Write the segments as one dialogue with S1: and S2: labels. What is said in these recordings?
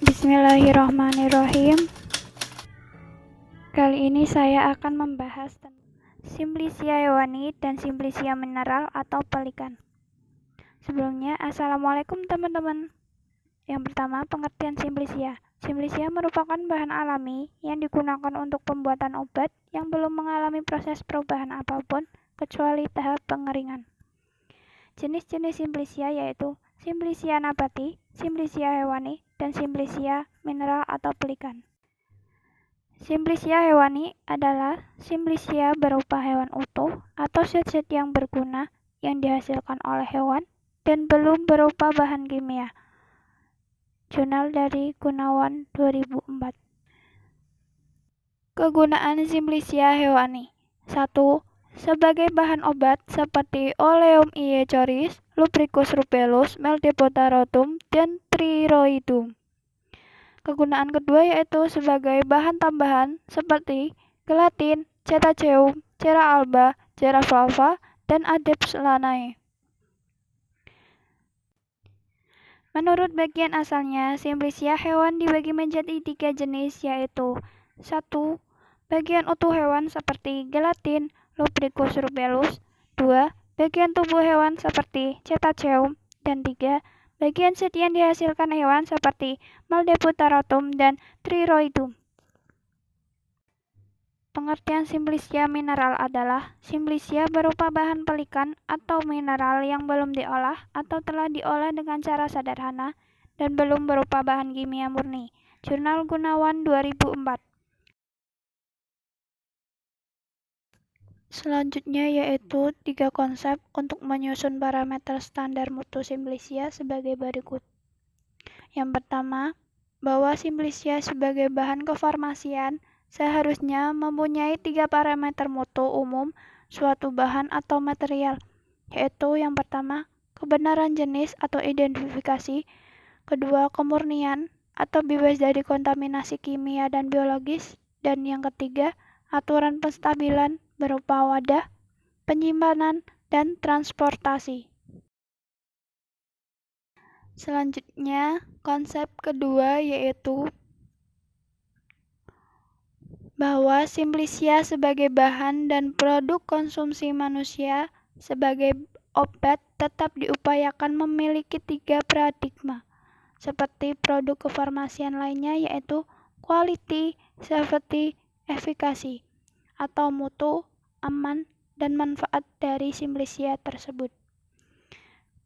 S1: Bismillahirrahmanirrahim. Kali ini saya akan membahas tentang Simplicia hewani dan Simplicia mineral atau pelikan. Sebelumnya, Assalamualaikum teman-teman. Yang pertama, pengertian Simplicia. Simplicia merupakan bahan alami yang digunakan untuk pembuatan obat yang belum mengalami proses perubahan apapun kecuali tahap pengeringan. Jenis-jenis Simplicia yaitu Simplicia nabati, Simplicia hewani, dan Simplicia mineral atau pelikan. Simplicia hewani adalah Simplicia berupa hewan utuh atau zat-zat yang berguna yang dihasilkan oleh hewan dan belum berupa bahan kimia. Jurnal dari Gunawan 2004. Kegunaan Simplicia hewani. 1. Sebagai bahan obat seperti Oleum iecoris, Lubricus rubellus, Meldepotarotum, dan Triroidum. Kegunaan kedua yaitu sebagai bahan tambahan seperti gelatin, cetaceum, cera alba, cera flava, dan Adepts lanae. Menurut bagian asalnya, Simplicia hewan dibagi menjadi 3 jenis yaitu 1. Bagian utuh hewan seperti gelatin, Lubricus rubellus. 2. Bagian tubuh hewan seperti cetaceum. Dan 3. Bagian zat yang dihasilkan hewan seperti Meldepotarotum dan Triroidum. Pengertian Simplicia mineral adalah Simplicia berupa bahan pelikan atau mineral yang belum diolah atau telah diolah dengan cara sederhana dan belum berupa bahan kimia murni. Jurnal Gunawan 2004. Selanjutnya yaitu 3 konsep untuk menyusun parameter standar mutu Simplicia sebagai berikut. Yang pertama, bahwa Simplicia sebagai bahan kefarmasian seharusnya mempunyai 3 parameter mutu umum suatu bahan atau material, yaitu yang pertama, kebenaran jenis atau identifikasi, kedua, kemurnian atau bebas dari kontaminasi kimia dan biologis, dan yang ketiga, aturan penstabilan berupa wadah, penyimpanan, dan transportasi. Selanjutnya, konsep kedua yaitu bahwa Simplicia sebagai bahan dan produk konsumsi manusia sebagai obat tetap diupayakan memiliki 3 paradigma, seperti produk kefarmasian lainnya yaitu quality, safety, efficacy, atau mutu, aman, dan manfaat dari Simplicia tersebut.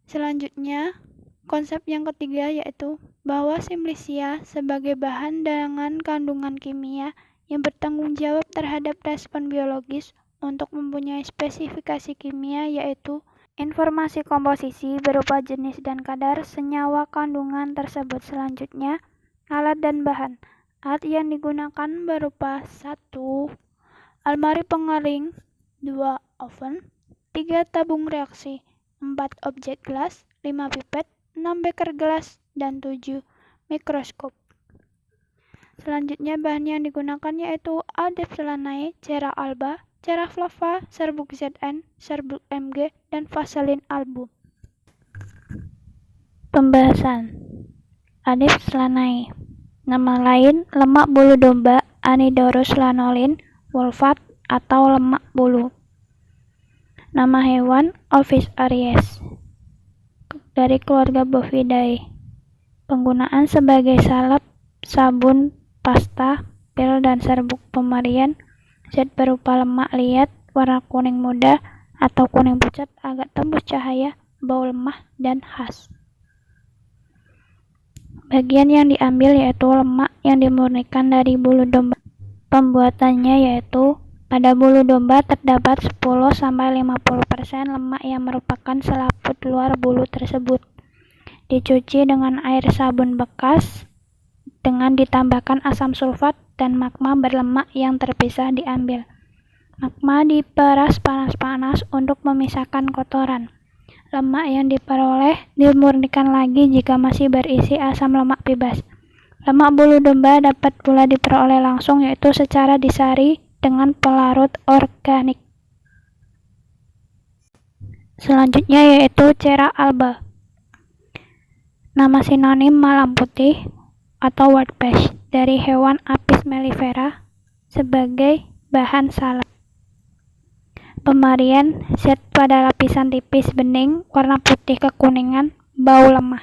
S1: Selanjutnya, konsep yang ketiga yaitu bahwa Simplicia sebagai bahan dengan kandungan kimia yang bertanggung jawab terhadap respon biologis untuk mempunyai spesifikasi kimia yaitu informasi komposisi berupa jenis dan kadar senyawa kandungan tersebut. Selanjutnya, alat dan bahan. Alat yang digunakan berupa 1. Almari pengering, 2. Oven, 3. Tabung reaksi, 4. Objek gelas, 5. pipet, 6. beker gelas, dan 7. mikroskop. Selanjutnya bahan yang digunakan yaitu Adepts lanae, cera alba, cera flava, serbuk Zn, serbuk Mg, dan vaselin album. Pembahasan. Adepts lanae. Nama lain lemak bulu domba Anidorus lanolin wolfat atau lemak bulu. Nama hewan Ovis aries dari keluarga Bovidae. Penggunaan sebagai salep, sabun, pasta, pil, dan serbuk pemarian. Zat berupa lemak liat, warna kuning muda atau kuning pucat, agak tembus cahaya, bau lemah, dan khas. Bagian yang diambil yaitu lemak yang dimurnikan dari bulu domba. Pembuatannya yaitu pada bulu domba terdapat 10-50% lemak yang merupakan selaput luar bulu tersebut. Dicuci dengan air sabun bekas dengan ditambahkan asam sulfat dan magma berlemak yang terpisah diambil. Magma diperas panas-panas untuk memisahkan kotoran. Lemak yang diperoleh dimurnikan lagi jika masih berisi asam lemak bebas. Lemak bulu domba dapat pula diperoleh langsung yaitu secara disari dengan pelarut organik. Selanjutnya yaitu cera alba. Nama sinonim malam putih, atau workbench dari hewan Apis mellifera sebagai bahan salep. Pemarian zat pada lapisan tipis bening warna putih kekuningan, bau lemah.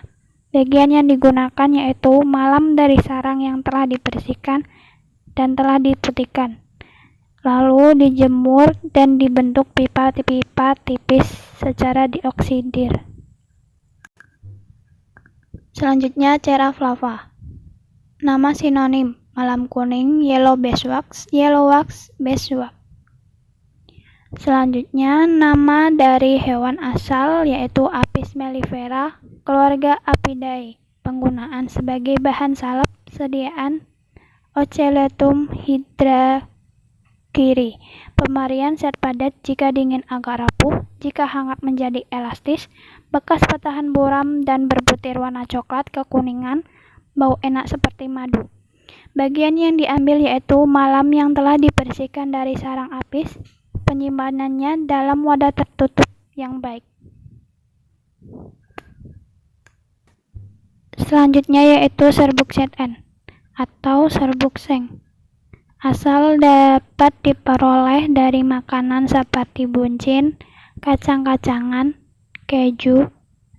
S1: Bagian yang digunakan yaitu malam dari sarang yang telah dibersihkan dan telah diputihkan, lalu dijemur dan dibentuk pipa-pipa tipis secara dioksidir. Selanjutnya cera flava. Nama sinonim: malam kuning, yellow beeswax, yellow wax, beeswax. Selanjutnya nama dari hewan asal yaitu Apis mellifera, keluarga Apidae. Penggunaan sebagai bahan salep, sediaan Ocelotum hydrakyri. Pemarian zat padat jika dingin agak rapuh, jika hangat menjadi elastis, bekas patahan buram dan berbutir warna coklat kekuningan, bau enak seperti madu. Bagian yang diambil yaitu malam yang telah dibersihkan dari sarang apis, penyimpanannya dalam wadah tertutup yang baik. Selanjutnya yaitu serbuk ZN atau serbuk seng. Asal dapat diperoleh dari makanan seperti buncit, kacang-kacangan, keju,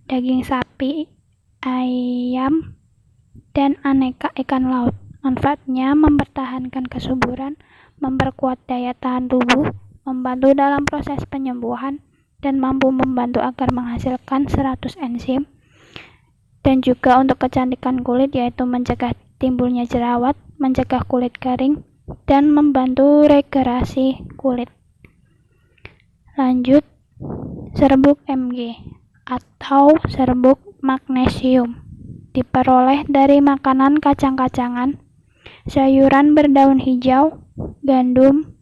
S1: daging sapi, ayam, dan aneka ikan laut. Manfaatnya mempertahankan kesuburan, memperkuat daya tahan tubuh, membantu dalam proses penyembuhan, dan mampu membantu agar menghasilkan 100 enzim. Dan juga untuk kecantikan kulit yaitu mencegah timbulnya jerawat, mencegah kulit kering, dan membantu regenerasi kulit. Lanjut, serbuk Mg atau serbuk magnesium diperoleh dari makanan kacang-kacangan, sayuran berdaun hijau, gandum,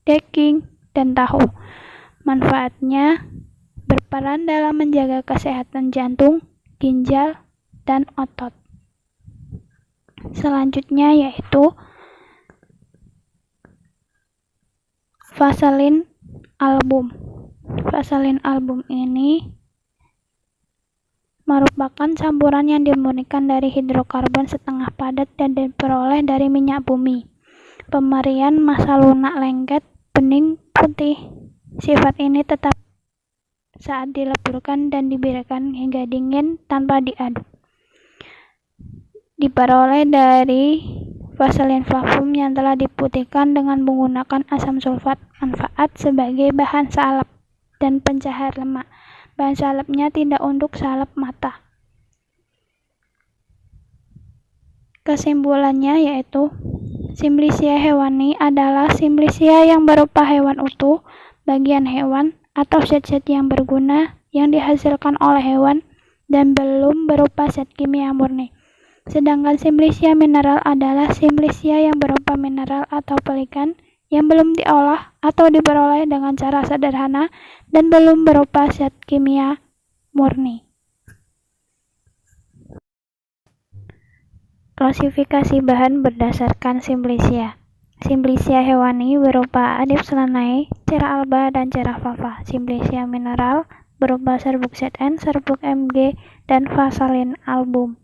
S1: daging, dan tahu. Manfaatnya berperan dalam menjaga kesehatan jantung, ginjal, dan otot. Selanjutnya yaitu Vaseline album. Vaseline album ini merupakan campuran yang dimurnikan dari hidrokarbon setengah padat dan diperoleh dari minyak bumi. Pemarian massa lunak lengket, bening, putih. Sifat ini tetap saat dileburkan dan dibiarkan hingga dingin tanpa diaduk. Diperoleh dari Vaseline flavum yang telah diputihkan dengan menggunakan asam sulfat. Manfaat sebagai bahan salep dan pencahar lemak. Bahan salepnya tidak untuk salep mata. Kesimpulannya yaitu Simplicia hewani adalah Simplicia yang berupa hewan utuh, bagian hewan, atau zat-zat yang berguna yang dihasilkan oleh hewan dan belum berupa zat kimia murni. Sedangkan Simplicia mineral adalah Simplicia yang berupa mineral atau pelikan yang belum diolah atau diperoleh dengan cara sederhana dan belum berupa zat kimia murni. Klasifikasi bahan berdasarkan Simplicia. Simplicia hewani berupa Adipselaneae, cera alba, dan cera flava. Simplicia mineral berupa serbuk ZN, serbuk Mg, dan Vaseline album.